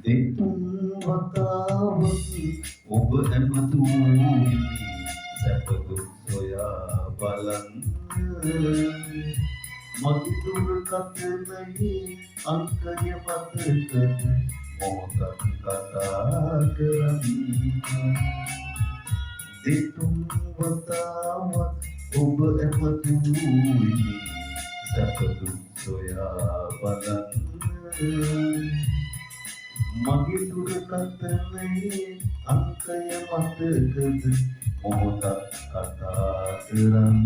දෙතුන් වතාවකි ඔබ ඇමතුමිනි සැප දුක් සොයා බලන්න මගේ දුරකථනයේ අංකය මතකද මොහොතක් කතා කරන්න දෙතුන් වතාවක් ඔබ ඇමතුමිනි සැප දුක් සොයා බලන්න මගේ දුරකථනයේ අංකය මතකද මොහොතක් කතා කරන්න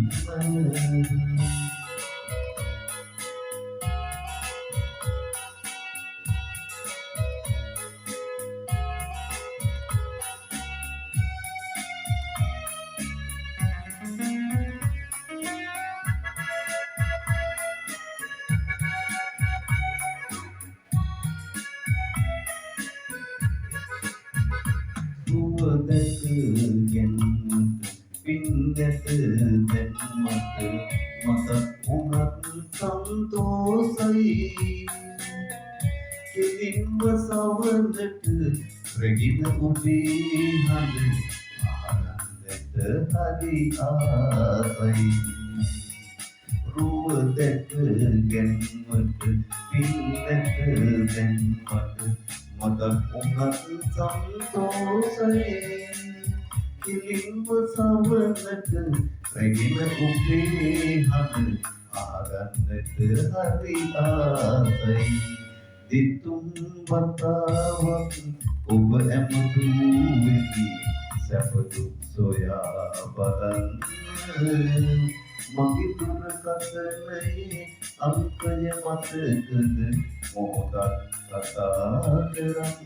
දැකගෙන පින්නට දැන් මට මතක් වුණත් සන්තෝසයි කෙලින්ම සවනට රැගෙන ඔබේ හඬ අහන්නට හරි ආසයි රුව දැකගෙන මට පින්නට දැන් මට මතක් වුණත් සන්තෝසයි කිලින්ම සවනට රැගෙන ඔබේ හඬ අහන්නට හරි ආසයි දෙතුන් වතාවක් ඔබ ඇමතුමිනි සැප දුක් සොයා බලන්න මගේ දුරකථනයේ අංකය මතකද මොහොතක් කතා කරන්න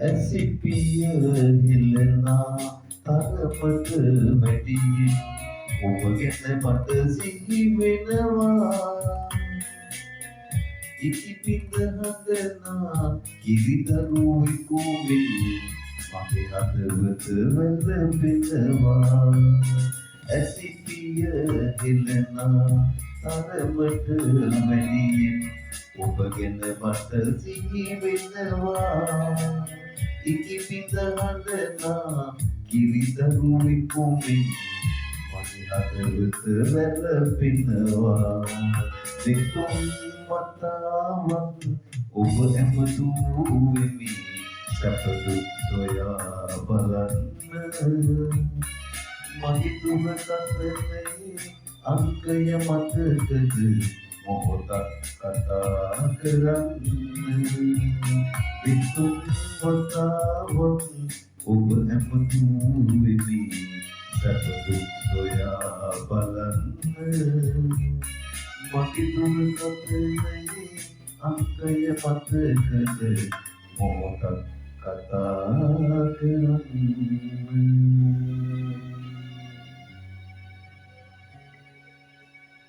ඇසිපිය හෙලනා තරමට වැඩියි ඔබ ගැන මට සිහි වෙනවා ඉකිපිට හදනා කිරිදරුවෙකු වෙයි මගේ හදවත වැළපෙනවා ඇසිපිය හෙලනා තරමට වැඩියි ඔබ ගැන මට සිහි වෙනවා ඉකිපිට හදනා කිරිදරුවෙකු වෙයි මගේ හදවත වැළපෙනවා දෙතුන් වතාවක් ඔබ ඇමතුමිනි සැප දුක් සොයා බලන්න මගේ දුරකථනයේ අංකය මතකද මොහොතක් කතා කරන්න දෙතුන් වතාවක් ඔබ ඇමතුමිනි සැප දුක් සොයා බලන්න මගේ දුරකථනයේ අංකය මතකද මොහොතක් කතා කරන්න